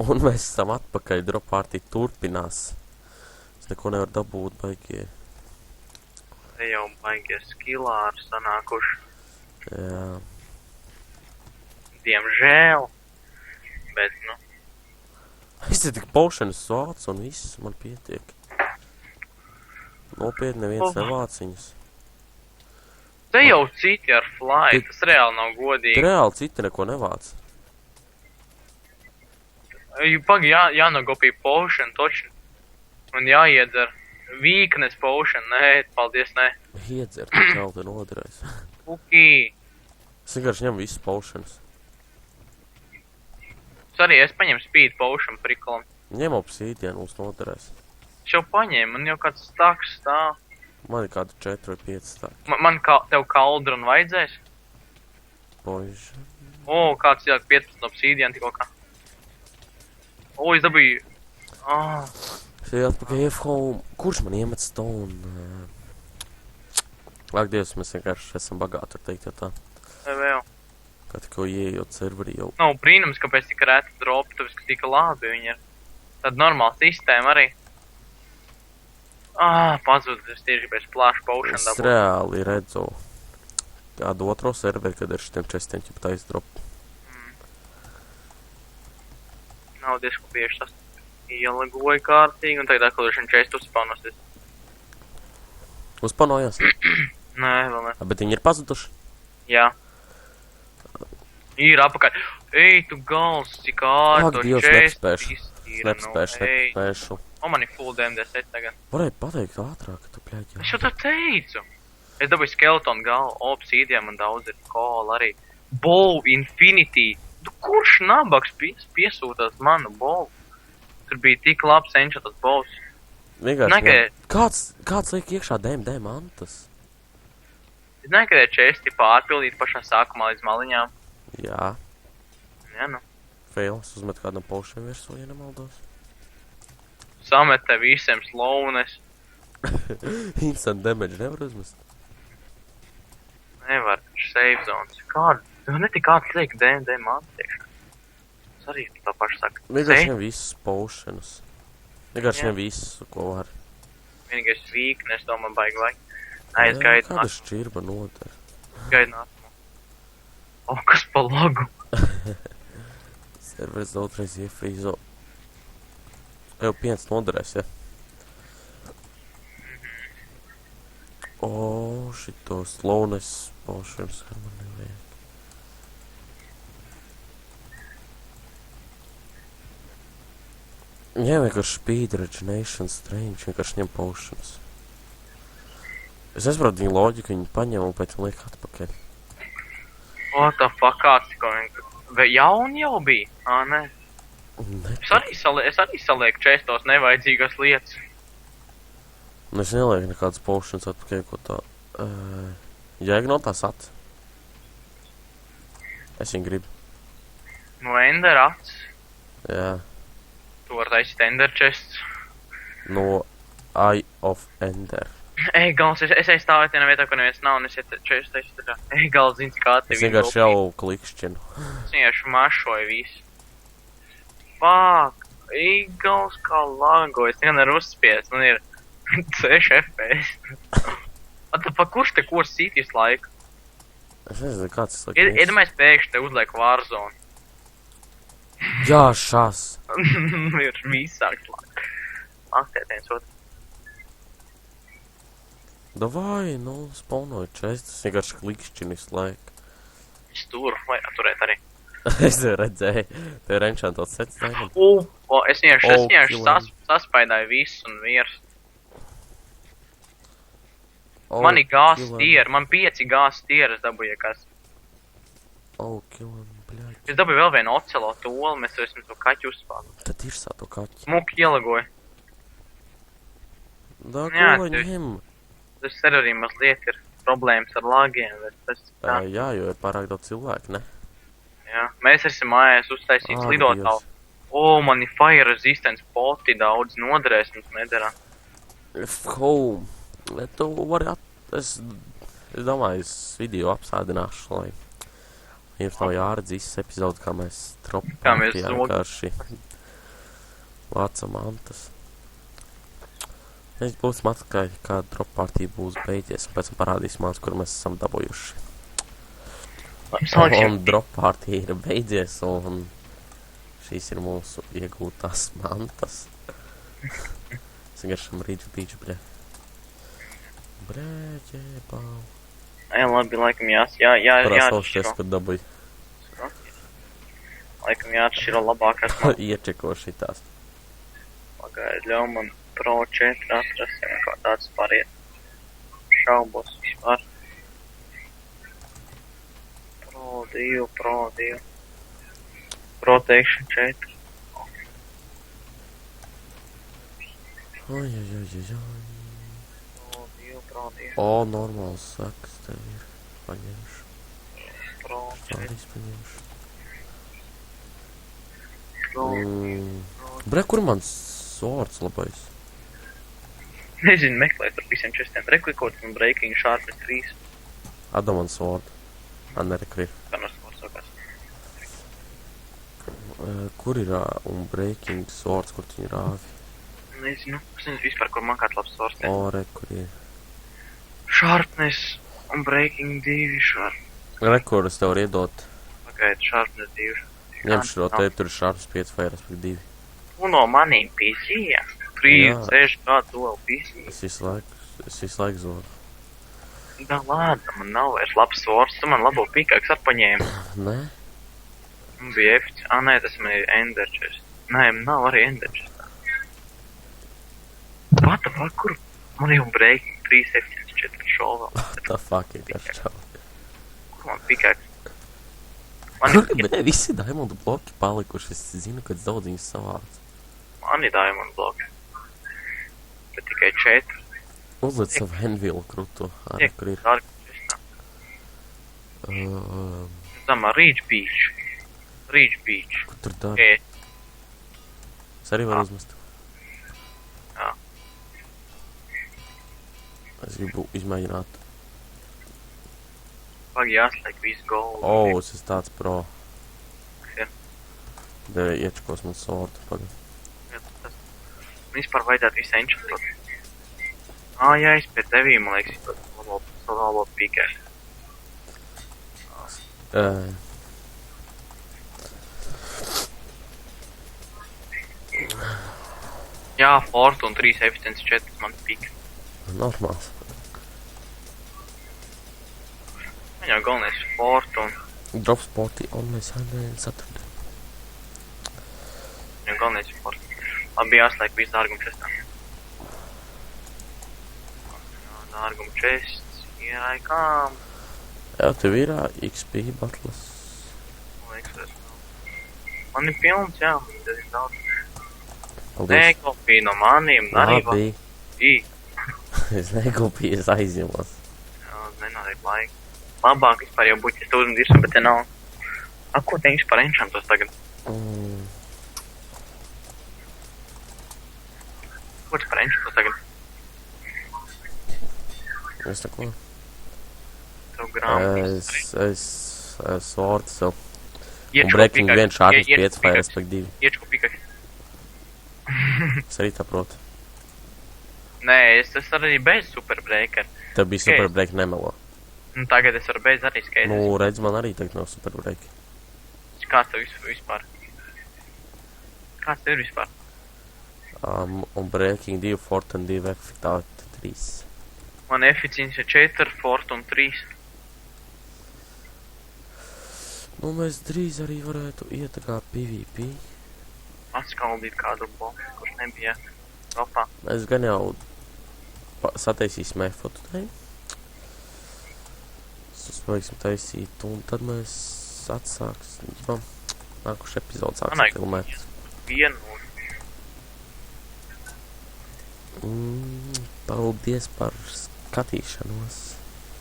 Un mēs esam atpakaļ, drop party turpinās. Es neko nevaru dabūt, baigie. Te jau baigie skilāri sanākuši. Jā. Diemžēl. Bet, nu. Es te tik pošanas vācu un viss man pietiek. Nopietni neviens nevāciņas. Te jau citi ar fly, tas reāli nav godīgi. Reāli citi neko nevāc. Pagi jānogopī potion točni. Un jāiedzer weakness potion. Nē, paldies, nē. Iedzer, tas jau te noderēs. Pukī. Es vienkārši ņemu visas pošanas. Arī es paņemu speed potion prikolam. Ņem obsidianu, mums noderēs. Es jau paņēmu, man jau kāds staks stāv. Man ir kāda 4 vai 5 stāk. Man tev kaldru un vajadzēs? Boiži. Kāds ielāk 15 obsidian tikko kā. Es dabīju. Es ejam atpakaļ F-home. Kurš man iemet stone? Ak, Dievs, mēs vienkārši esam bagāti, var teikt, jau tā. Vēl. Kā tikko ieejot serveri jau. Nav brīnums, kāpēc tika rēta drop, tāpēc, ka tika labi viņi ir. Tad normāla sistēma arī. Pazudis, es tieši gribēju splash potion dabūt. Es reāli redzu kādu otro serveri, kad ar šitiem čestiem ķip aizdrop. Nav diezko bieži tas ielagoja kārtīgi, un tagad atkal šim čestu uzspaunosties. Uzpanojās? Nē, vēl ne. Bet viņi ir pazuduši? Jā. Ir apakaļ. Ej, tu gals, cik ārto čestu iztīra. Nepspēšu. Man ir full DMD set tagad. Varēja pateikt ātrāk, ka tu pļāķi. Es jau tā teicu. Es dabūju skeletonu galvu, obsidian man daudz ir kola arī. Bow Infinity. Tu kurš nabaks piesūtās manu bow? Tur bija tik labs enšatas bows. Vienkārši, kāds liek iekšā DMD mantas? Es negribēju česti pārpildīt pašā sākumā līdz maliņām. Jā. Jā, nu. Fails, uzmet kādam potion virsū, ja nemaldos. Samet te visiem slowness. Instant damage nevar uzmest. Nevar, save zones. Kādu, netik kāds liek D&D mantas iekšā. Es arī tā paši saku. Vienkārši ņem visas potionas. Vienkārši ņem visu, ko var. Vienīgais weakness, to man baigi vajag. Aizgaid Kāda šķirba noder? Gaid nākamā. Kas pa lagu? Serveris daudzreiz iefrīzo. Jau 5 noderēs, ja? Šito slowness potions, kā man nevajag. Jā, vienkārši speed regeneration strange, vienkārši ņem potions. Es nesaprotu viņu loģiku, viņi paņem un pēc liek atpakaļ. What the fuck, kāds tikko vienkārši... Jauni jau bija? Nē. Es arī salieku čestos nevajadzīgas lietas. Nu, es nelieku nekādas potions atpakaļ, ko tā... Jēga no tās acis. Es viņu gribu. No Ender acis? Jā. Tu var taisīt Ender chests. No Eye of Ender. Ej, gals, es aizstāvēt vienā vietā, kur neviens nav, un es čests taisīt tā. Ej, gals, zini, cik ātri es vienkārši jau klikšķinu. Es vienkārši mašoju visu. Fuck. Ej, gals, kā lago. Es tikai nevaru uzspiest. Man ir 6 FPS. Kurš te ko sīt visu laiku? Es nezinu, kāds tas laikam. Iedomājies pēkšņi te uzliek Warzone. Jā, šās. Ir visāks laika. Aktietiens otrs. Davai, nu, spawnoju čestas. Es vienkārši klikšķinu visu laiku. Es turu, vai atturēt arī. Es redzēju. Te ir enchantot sets daimam. Es vienkārši saspaidāju visu un virs. Man ir gāzes tieri, man 5 gāzes tieras dabūja kas. Kilam, bļaļ. Es dabūju vēl vienu ocelotu olu, mēs esam to kaķu uzspādu. Tad ir sāto kaķi. Muki ielagoja. Da, ko ņem? Tas arī mazliet ir problēmas ar lagiem, bet tas tā. Jā, jo ir pārāk daudz cilvēku, ne? Jā, mēs esam mājās uztaisīts lidotālu. Man ir fire resistance poti daudz noderēs, mums nedara. Home. Tu vari es domāju, es video apsādināšu, lai jums nav jāredz visas epizodes, kā mēs tropām vienkārši Vāca mantas. Mēs būsim atskaļ, kā drop partija būs beidzies, un pēc tam parādīs mans, kur mēs esam dabūjuši. Un drop partija ir beidzies, un šīs ir mūsu iegūtās mantas. Es vienkārši rīču pīču, bļē. Brēģēbau. Jā, labi, laikam Parāsaušies, kad dabūju. Laikam jāatšķiro labākās man. Iečeko šitās. Pagaid, ļauj man Pro 4 atrast, ja kā tāds pariet. Šaubos vispār. Pro 2. Protection 4. Oj. Pro 2. O, normāls saks tev ir. Paņemšu. Pro 4. Arī paņemšu. Pro. Bre, kur mans swords labais? Nezinu, meklēt ar visiem čestiem. Reklikot un breaking sharpness 3. Adaman sword. Nerekri. Kā no swords sākās. Kur ir breaking swords, kur tu viņu rāvi? Nezinu. Es nezinu vispār, kur man kāds labs swords. O, re, kur ir? Sharpness un breaking 2 sharp. Re, kur es tev var iedot? Pagaid, sharpness 2. Ņemšu šo te, tur ir sharps 5 vai respekt 2. Un no manīm PC-ja. 3, 6 gadu vēl PC. Es visu laiku zodu. Da lāda, man nav vairs labs swords, tu man labo pikāks atpaņēmi. Nē? Man bija efts. Nē, tas man ir ender chest. Nē, man nav arī ender chest. What the fuck, kur? Man jau breaking 3, 7, 4 šovā. What the fuck ir kašķau? Kur man pikāks? Man Bre, visi diamond bloki palikuši, es zinu, kad daudz viņus savāc. Man ir diamond bloki. Bet tikai 4. Uzliec savu Envilu kruto, arī kur ir. Zamā, Reach Beach. Kur tur dara? Es arī varu uzmest. Jā. Es gribu izmēģināt. Pag jāslēg visu goldu. O, es esmu tāds pro. Kas ir? Deve iečkos man sortu, pagad. Vispār vajadzētu visu enchantot. Jā, es pie tevī, man liekas, savu labo pikē. Jā, Fortune 3, Efficiency 4, man pika. Normāls. Man jau galvenais Fortune. Drop sportī, online Saturday. Man jau galvenais Fortune. Labi, jāslēg visu dārgumu čestām. Dārgumu čests, here I come. Jā, tev ir XP battles. Man ir pilns, jā, tas ir daudz. Paldies. Nekopīju no maniem, arī Labi. bija. Es nekopīju, es aizņemos. Jā, nenādēju laiku. Labāk vispār jau būtu, ja tu uzmdirsu, bet te nav. Ko te vispār enchantos tagad? Ko tu par enchantos tagad? Es tako. Tev grāmatas. Es svārtu sev. Un breaking 1 šārpis 5 vai respekt 2. Iečku pikaks. Es arī tā protu. Nē, es arī bez superbreaker. Tev bija superbreak nemelo. Nu, tagad es varu bez arī skaidrs. Nu, redz, man arī tagad nav superbreak. Kāds tev vispār? Kāds tev ir vispār? Un breaking 2, Fortune 2, efektāti 3. Man efficiency 4, Fortune 3. Nu, mēs drīz arī varētu iet kā PvP. Atskaldīt kādu bloku, kurš nebija topā. Mēs gan jau sataisīsim efotu te. Uzpaiksim taisīt, un tad mēs atsāksim. Nākuši epizodu sāksim filmēt. Vienu. Paldies par skatīšanos.